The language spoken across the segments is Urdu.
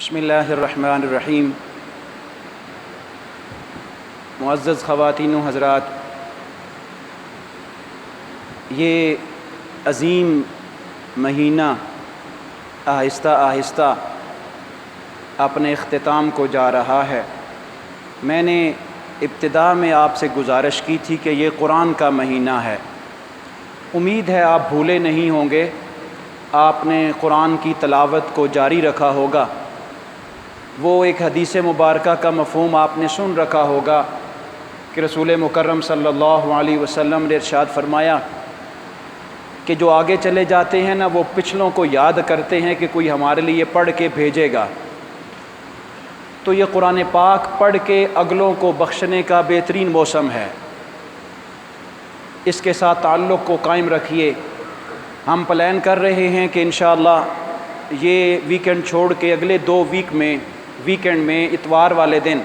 بسم اللہ الرحمن الرحیم۔ معزز خواتین و حضرات، یہ عظیم مہینہ آہستہ آہستہ اپنے اختتام کو جا رہا ہے۔ میں نے ابتدا میں آپ سے گزارش کی تھی کہ یہ قرآن کا مہینہ ہے۔ امید ہے آپ بھولے نہیں ہوں گے، آپ نے قرآن کی تلاوت کو جاری رکھا ہوگا۔ وہ ایک حدیث مبارکہ کا مفہوم آپ نے سن رکھا ہوگا کہ رسول مکرم صلی اللہ علیہ وسلم نے ارشاد فرمایا کہ جو آگے چلے جاتے ہیں نا، وہ پچھلوں کو یاد کرتے ہیں کہ کوئی ہمارے لیے پڑھ کے بھیجے گا۔ تو یہ قرآن پاک پڑھ کے اگلوں کو بخشنے کا بہترین موسم ہے۔ اس کے ساتھ تعلق کو قائم رکھیے۔ ہم پلان کر رہے ہیں کہ انشاءاللہ یہ ویکنڈ چھوڑ کے اگلے 2 ویکنڈ میں اتوار والے دن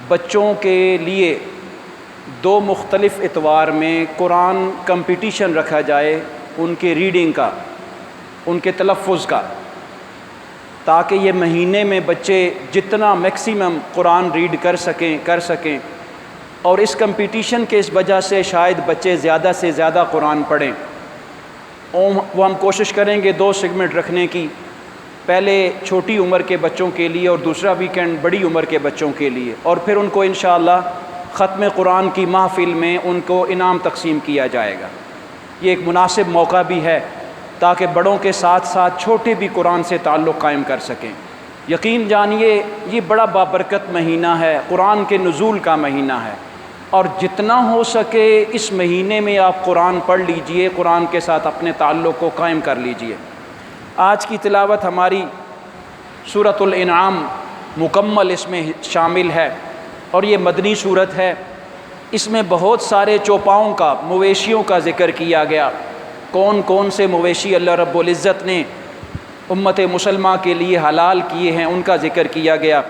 بچوں کے لیے 2 مختلف اتوار میں قرآن کمپٹیشن رکھا جائے، ان کے ریڈنگ کا، ان کے تلفظ کا، تاکہ یہ مہینے میں بچے جتنا میکسیمم قرآن ریڈ کر سکیں اور اس کمپٹیشن کے اس وجہ سے شاید بچے زیادہ سے زیادہ قرآن پڑھیں۔ وہ ہم کوشش کریں گے 2 سیگمنٹ رکھنے کی، پہلے چھوٹی عمر کے بچوں کے لیے اور دوسرا ویکنڈ بڑی عمر کے بچوں کے لیے، اور پھر ان کو انشاءاللہ ختم قرآن کی محفل میں ان کو انعام تقسیم کیا جائے گا۔ یہ ایک مناسب موقع بھی ہے تاکہ بڑوں کے ساتھ ساتھ چھوٹے بھی قرآن سے تعلق قائم کر سکیں۔ یقین جانیے یہ بڑا بابرکت مہینہ ہے، قرآن کے نزول کا مہینہ ہے، اور جتنا ہو سکے اس مہینے میں آپ قرآن پڑھ لیجئے، قرآن کے ساتھ اپنے تعلق کو قائم کر لیجئے۔ آج کی تلاوت ہماری سورۃ الانعام مکمل اس میں شامل ہے، اور یہ مدنی سورت ہے۔ اس میں بہت سارے چوپاؤں کا، مویشیوں کا ذکر کیا گیا۔ کون کون سے مویشی اللہ رب العزت نے امت مسلمہ کے لیے حلال کیے ہیں، ان کا ذکر کیا گیا۔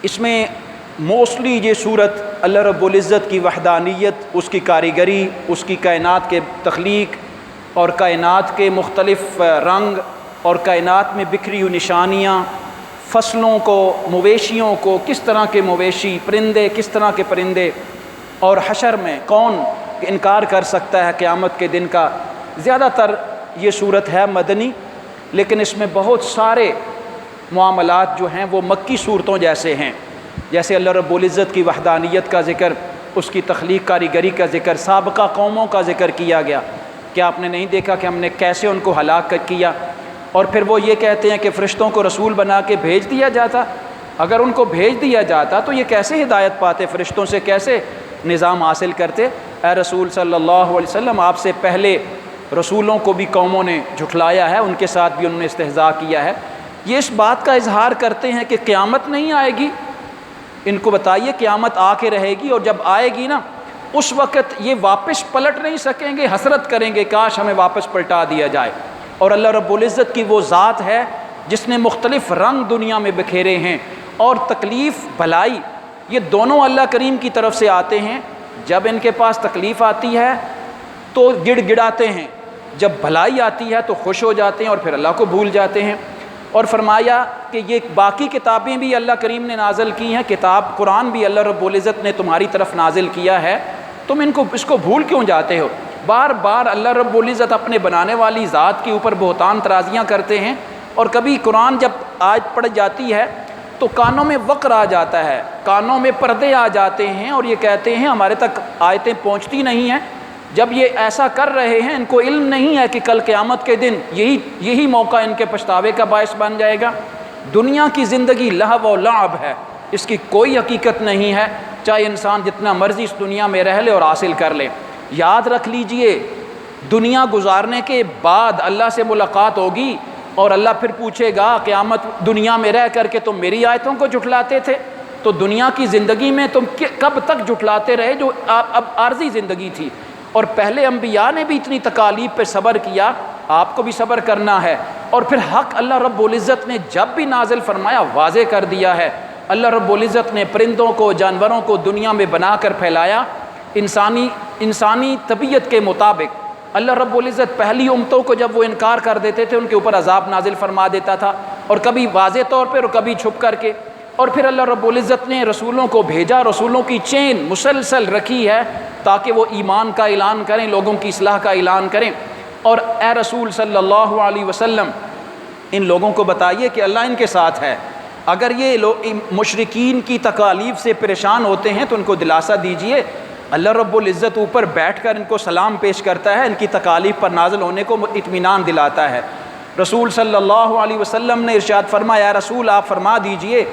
اس میں موسٹلی یہ صورت اللہ رب العزت کی وحدانیت، اس کی کاریگری، اس کی کائنات کے تخلیق اور کائنات کے مختلف رنگ اور کائنات میں بکھری ہوئی نشانیاں، فصلوں کو، مویشیوں کو، کس طرح کے مویشی، پرندے کس طرح کے پرندے، اور حشر میں کون انکار کر سکتا ہے قیامت کے دن کا۔ زیادہ تر یہ صورت ہے مدنی، لیکن اس میں بہت سارے معاملات جو ہیں وہ مکی صورتوں جیسے ہیں، جیسے اللہ رب العزت کی وحدانیت کا ذکر، اس کی تخلیق کاریگری کا ذکر، سابقہ قوموں کا ذکر کیا گیا۔ کیا آپ نے نہیں دیکھا کہ ہم نے کیسے ان کو ہلاک کیا؟ اور پھر وہ یہ کہتے ہیں کہ فرشتوں کو رسول بنا کے بھیج دیا جاتا۔ اگر ان کو بھیج دیا جاتا تو یہ کیسے ہدایت پاتے، فرشتوں سے کیسے نظام حاصل کرتے؟ اے رسول صلی اللہ علیہ وسلم، آپ سے پہلے رسولوں کو بھی قوموں نے جھٹلایا ہے، ان کے ساتھ بھی انہوں نے استہزاء کیا ہے۔ یہ اس بات کا اظہار کرتے ہیں کہ قیامت نہیں آئے گی۔ ان کو بتائیے قیامت آ کے رہے گی، اور جب آئے گی نا، اس وقت یہ واپس پلٹ نہیں سکیں گے، حسرت کریں گے کاش ہمیں واپس پلٹا دیا جائے۔ اور اللہ رب العزت کی وہ ذات ہے جس نے مختلف رنگ دنیا میں بکھیرے ہیں، اور تکلیف بھلائی یہ دونوں اللہ کریم کی طرف سے آتے ہیں۔ جب ان کے پاس تکلیف آتی ہے تو گڑ گڑاتے ہیں، جب بھلائی آتی ہے تو خوش ہو جاتے ہیں اور پھر اللہ کو بھول جاتے ہیں۔ اور فرمایا کہ یہ باقی کتابیں بھی اللہ کریم نے نازل کی ہیں، کتاب قرآن بھی اللہ رب العزت نے تمہاری طرف نازل کیا ہے، تم اس کو بھول کیوں جاتے ہو؟ بار بار اللہ رب العزت اپنے بنانے والی ذات کے اوپر بہتان ترازیاں کرتے ہیں، اور کبھی قرآن جب آیت پڑھ جاتی ہے تو کانوں میں وقر آ جاتا ہے، کانوں میں پردے آ جاتے ہیں، اور یہ کہتے ہیں ہمارے تک آیتیں پہنچتی نہیں ہیں۔ جب یہ ایسا کر رہے ہیں، ان کو علم نہیں ہے کہ کل قیامت کے دن یہی موقع ان کے پچھتاوے کا باعث بن جائے گا۔ دنیا کی زندگی لہو و لعب ہے، اس کی کوئی حقیقت نہیں ہے، چاہے انسان جتنا مرضی اس دنیا میں رہ لے اور حاصل کر لے۔ یاد رکھ لیجئے، دنیا گزارنے کے بعد اللہ سے ملاقات ہوگی، اور اللہ پھر پوچھے گا قیامت دنیا میں رہ کر کے تم میری آیتوں کو جھٹلاتے تھے، تو دنیا کی زندگی میں تم کب تک جھٹلاتے رہے جو اب عارضی زندگی تھی؟ اور پہلے انبیاء نے بھی اتنی تکالیف پہ صبر کیا، آپ کو بھی صبر کرنا ہے۔ اور پھر حق اللہ رب العزت نے جب بھی نازل فرمایا واضح کر دیا ہے۔ اللہ رب العزت نے پرندوں کو، جانوروں کو دنیا میں بنا کر پھیلایا، انسانی طبیعت کے مطابق، اللہ رب العزت پہلی امتوں کو جب وہ انکار کر دیتے تھے ان کے اوپر عذاب نازل فرما دیتا تھا، اور کبھی واضح طور پر اور کبھی چھپ کر کے. اور پھر اللہ رب العزت نے رسولوں کو بھیجا، رسولوں کی چین مسلسل رکھی ہے تاکہ وہ ایمان کا اعلان کریں، لوگوں کی اصلاح کا اعلان کریں. اور اے رسول صلی اللہ علیہ وسلم ان لوگوں کو بتائیے کہ اللہ ان کے ساتھ ہے. اگر یہ لوگ مشرکین کی تکالیف سے پریشان ہوتے ہیں تو ان کو دلاسا دیجئے، اللہ رب العزت اوپر بیٹھ کر ان کو سلام پیش کرتا ہے، ان کی تکالیف پر نازل ہونے کو اطمینان دلاتا ہے. رسول صلی اللہ علیہ وسلم نے ارشاد فرمایا، یا رسول آپ فرما دیجئے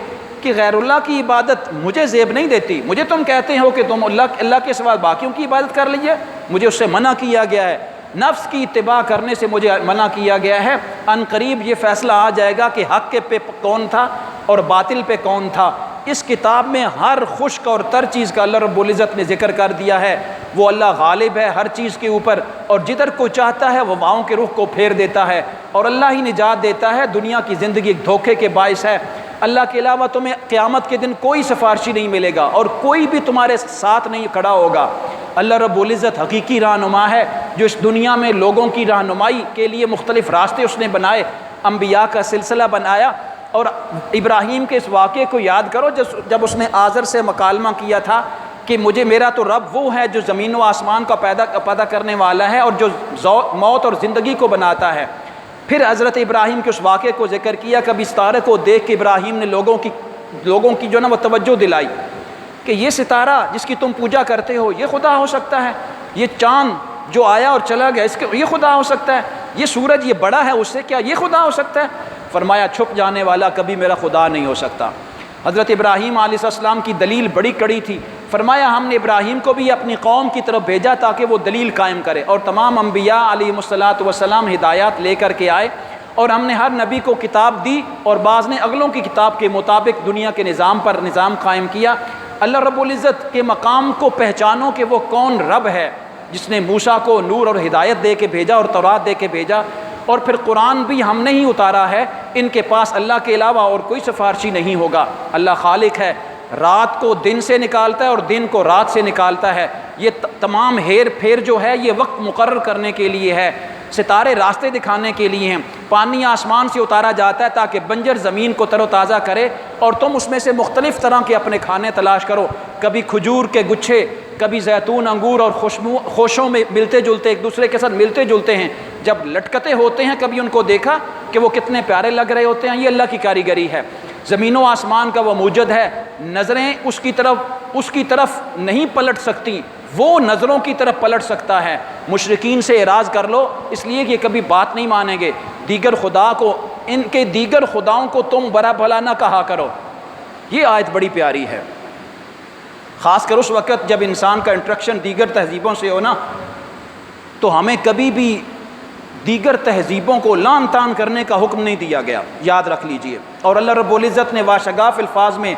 کہ غیر اللہ کی عبادت مجھے زیب نہیں دیتی. مجھے تم کہتے ہو کہ تم اللہ کے سوا باقیوں کی عبادت کر لیجئے، مجھے اس سے منع کیا گیا ہے، نفس کی اتباع کرنے سے مجھے منع کیا گیا ہے. ان قریب یہ فیصلہ آ جائے گا کہ حق پہ کون تھا اور باطل پہ کون تھا. اس کتاب میں ہر خشک اور تر چیز کا اللہ رب العزت نے ذکر کر دیا ہے. وہ اللہ غالب ہے ہر چیز کے اوپر، اور جدھر کو چاہتا ہے وہ واؤں کے رخ کو پھیر دیتا ہے، اور اللہ ہی نجات دیتا ہے. دنیا کی زندگی ایک دھوکے کے باعث ہے. اللہ کے علاوہ تمہیں قیامت کے دن کوئی سفارشی نہیں ملے گا اور کوئی بھی تمہارے ساتھ نہیں کھڑا ہوگا. اللہ رب العزت حقیقی رہنما ہے جو اس دنیا میں لوگوں کی رہنمائی کے لیے مختلف راستے اس نے بنائے، انبیاء کا سلسلہ بنایا. اور ابراہیم کے اس واقعے کو یاد کرو جب اس نے آزر سے مکالمہ کیا تھا کہ میرا تو رب وہ ہے جو زمین و آسمان کا پیدا کرنے والا ہے اور جو موت اور زندگی کو بناتا ہے. پھر حضرت ابراہیم کے اس واقعے کو ذکر کیا، کبھی ستارے کو دیکھ کے ابراہیم نے لوگوں کی جو نا وہ توجہ دلائی کہ یہ ستارہ جس کی تم پوجا کرتے ہو یہ خدا ہو سکتا ہے، یہ چاند جو آیا اور چلا گیا یہ خدا ہو سکتا ہے، یہ سورج یہ بڑا ہے اس سے، کیا یہ خدا ہو سکتا ہے؟ فرمایا چھپ جانے والا کبھی میرا خدا نہیں ہو سکتا. حضرت ابراہیم علیہ السلام کی دلیل بڑی کڑی تھی. فرمایا ہم نے ابراہیم کو بھی اپنی قوم کی طرف بھیجا تاکہ وہ دلیل قائم کرے، اور تمام انبیاء علیہ الصلاۃ والسلام ہدایات لے کر کے آئے، اور ہم نے ہر نبی کو کتاب دی اور بعض نے اگلوں کی کتاب کے مطابق دنیا کے نظام پر نظام قائم کیا. اللہ رب العزت کے مقام کو پہچانو کہ وہ کون رب ہے جس نے موسیٰ کو نور اور ہدایت دے کے بھیجا اور تورات دے کے بھیجا. اور پھر قرآن بھی ہم نے ہی اتارا ہے، ان کے پاس اللہ کے علاوہ اور کوئی سفارشی نہیں ہوگا. اللہ خالق ہے، رات کو دن سے نکالتا ہے اور دن کو رات سے نکالتا ہے. یہ تمام ہیر پھیر جو ہے یہ وقت مقرر کرنے کے لیے ہے، ستارے راستے دکھانے کے لیے ہیں، پانی آسمان سے اتارا جاتا ہے تاکہ بنجر زمین کو تر و تازہ کرے اور تم اس میں سے مختلف طرح کے اپنے کھانے تلاش کرو. کبھی کھجور کے گچھے، کبھی زیتون، انگور اور خوشوں میں ملتے جلتے ایک دوسرے کے ساتھ ملتے جلتے ہیں. جب لٹکتے ہوتے ہیں کبھی ان کو دیکھا کہ وہ کتنے پیارے لگ رہے ہوتے ہیں. یہ اللہ کی کاریگری ہے. زمین و آسمان کا وہ موجد ہے، نظریں اس کی طرف نہیں پلٹ سکتی، وہ نظروں کی طرف پلٹ سکتا ہے. مشرکین سے اعراض کر لو اس لیے کہ کبھی بات نہیں مانیں گے. دیگر خدا کو، ان کے دیگر خداؤں کو تم برا بھلا نہ کہا کرو. یہ آیت بڑی پیاری ہے، خاص کر اس وقت جب انسان کا انٹریکشن دیگر تہذیبوں سے ہو نا، تو ہمیں کبھی بھی دیگر تہذیبوں کو لان تان کرنے کا حکم نہیں دیا گیا، یاد رکھ لیجئے. اور اللہ رب العزت نے واشگاف الفاظ میں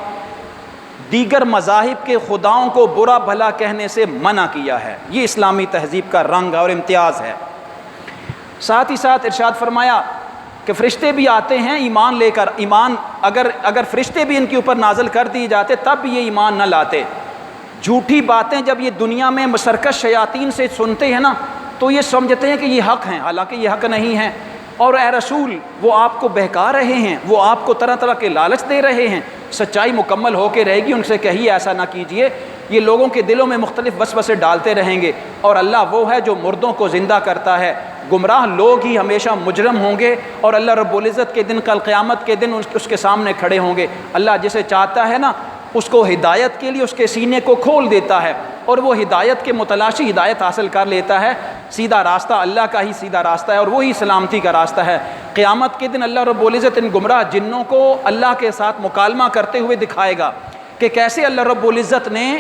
دیگر مذاہب کے خداؤں کو برا بھلا کہنے سے منع کیا ہے. یہ اسلامی تہذیب کا رنگ اور امتیاز ہے. ساتھ ہی ساتھ ارشاد فرمایا کہ فرشتے بھی آتے ہیں ایمان لے کر، ایمان اگر فرشتے بھی ان کے اوپر نازل کر دیے جاتے تب بھی یہ ایمان نہ لاتے. جھوٹی باتیں جب یہ دنیا میں سرکش شیاطین سے سنتے ہیں نا تو یہ سمجھتے ہیں کہ یہ حق ہیں، حالانکہ یہ حق نہیں ہیں. اور اے رسول وہ آپ کو بہکا رہے ہیں، وہ آپ کو طرح طرح کے لالچ دے رہے ہیں. سچائی مکمل ہو کے رہے گی، ان سے کہیے ایسا نہ کیجئے. یہ لوگوں کے دلوں میں مختلف وسوسے ڈالتے رہیں گے. اور اللہ وہ ہے جو مردوں کو زندہ کرتا ہے. گمراہ لوگ ہی ہمیشہ مجرم ہوں گے اور اللہ رب العزت کے دن، کل قیامت کے دن اس کے سامنے کھڑے ہوں گے. اللہ جسے چاہتا ہے نا اس کو ہدایت کے لیے اس کے سینے کو کھول دیتا ہے اور وہ ہدایت کے متلاشی ہدایت حاصل کر لیتا ہے. سیدھا راستہ اللہ کا ہی سیدھا راستہ ہے اور وہی سلامتی کا راستہ ہے. قیامت کے دن اللہ رب العزت ان گمراہ جنوں کو اللہ کے ساتھ مکالمہ کرتے ہوئے دکھائے گا کہ کیسے اللہ رب العزت نے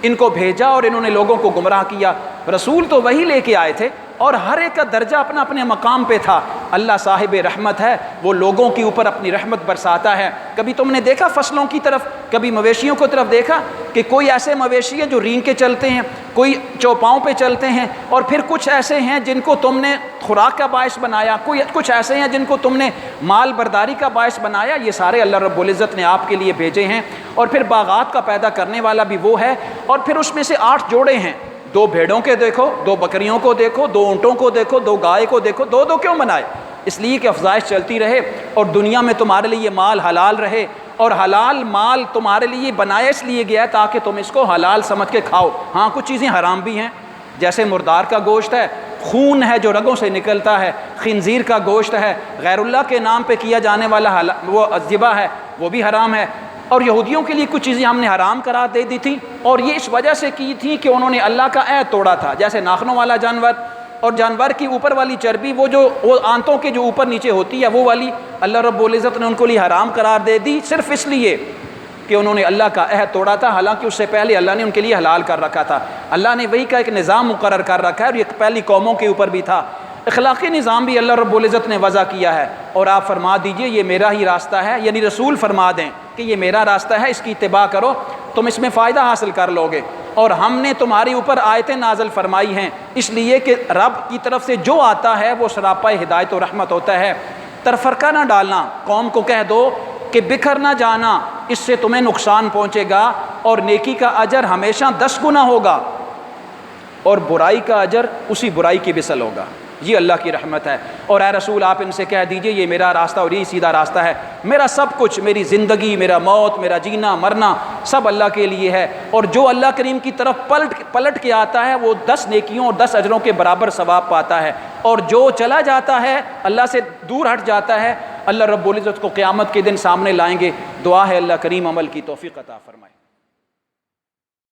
ان کو بھیجا اور انہوں نے لوگوں کو گمراہ کیا. رسول تو وہی لے کے آئے تھے اور ہر ایک کا درجہ اپنا اپنے مقام پہ تھا. اللہ صاحب رحمت ہے، وہ لوگوں کے اوپر اپنی رحمت برساتا ہے. کبھی تم نے دیکھا فصلوں کی طرف، کبھی مویشیوں کی طرف دیکھا کہ کوئی ایسے مویشی ہیں جو رینگ کے چلتے ہیں، کوئی چوپاؤں پہ چلتے ہیں، اور پھر کچھ ایسے ہیں جن کو تم نے خوراک کا باعث بنایا، کچھ ایسے ہیں جن کو تم نے مال برداری کا باعث بنایا. یہ سارے اللہ رب العزت نے آپ کے لیے بھیجے ہیں. اور پھر باغات کا پیدا کرنے والا بھی وہ ہے. اور پھر اس میں سے 8 جوڑے ہیں دو بھیڑوں کے دیکھو، دو بکریوں کو دیکھو، دو اونٹوں کو دیکھو، دو گائے کو دیکھو، دو دو کیوں بنائے؟ اس لیے کہ افزائش چلتی رہے اور دنیا میں تمہارے لیے مال حلال رہے، اور حلال مال تمہارے لیے بنایا اس لیے گیا ہے تاکہ تم اس کو حلال سمجھ کے کھاؤ۔ ہاں کچھ چیزیں حرام بھی ہیں، جیسے مردار کا گوشت ہے، خون ہے جو رگوں سے نکلتا ہے، خنزیر کا گوشت ہے، غیر اللہ کے نام پہ کیا جانے والا وہ ذبح ہے، وہ بھی حرام ہے۔ اور یہودیوں کے لیے کچھ چیزیں ہم نے حرام قرار دے دی تھی، اور یہ اس وجہ سے کی تھی کہ انہوں نے اللہ کا عہد توڑا تھا، جیسے ناخنوں والا جانور اور جانور کی اوپر والی چربی، وہ آنتوں کے جو اوپر نیچے ہوتی ہے وہ والی، اللہ رب العزت نے ان کو لیے حرام قرار دے دی صرف اس لیے کہ انہوں نے اللہ کا عہد توڑا تھا، حالانکہ اس سے پہلے اللہ نے ان کے لیے حلال کر رکھا تھا۔ اللہ نے وہی کا ایک نظام مقرر کر رکھا ہے، اور یہ پہلی قوموں کے اوپر بھی تھا۔ اخلاقی نظام بھی اللہ رب العزت نے وضع کیا ہے، اور آپ فرما دیجئے یہ میرا ہی راستہ ہے، یعنی رسول فرما دیں کہ یہ میرا راستہ ہے، اس کی اتباع کرو، تم اس میں فائدہ حاصل کر لو گے۔ اور ہم نے تمہارے اوپر آیتیں نازل فرمائی ہیں اس لیے کہ رب کی طرف سے جو آتا ہے وہ سراپا ہدایت و رحمت ہوتا ہے۔ تفرقہ نہ ڈالنا، قوم کو کہہ دو کہ بکھر نہ جانا، اس سے تمہیں نقصان پہنچے گا، اور نیکی کا اجر ہمیشہ 10 گنا ہوگا، اور برائی کا اجر اسی برائی کی مثل ہوگا۔ یہ اللہ کی رحمت ہے۔ اور اے رسول آپ ان سے کہہ دیجئے یہ میرا راستہ اور یہی سیدھا راستہ ہے، میرا سب کچھ، میری زندگی، میرا موت، میرا جینا مرنا سب اللہ کے لیے ہے، اور جو اللہ کریم کی طرف پلٹ کے آتا ہے وہ 10 نیکیوں اور 10 اجروں کے برابر ثواب پاتا ہے، اور جو چلا جاتا ہے اللہ سے دور ہٹ جاتا ہے، اللہ رب العزت کو قیامت کے دن سامنے لائیں گے۔ دعا ہے اللہ کریم عمل کی توفیق عطا فرمائے۔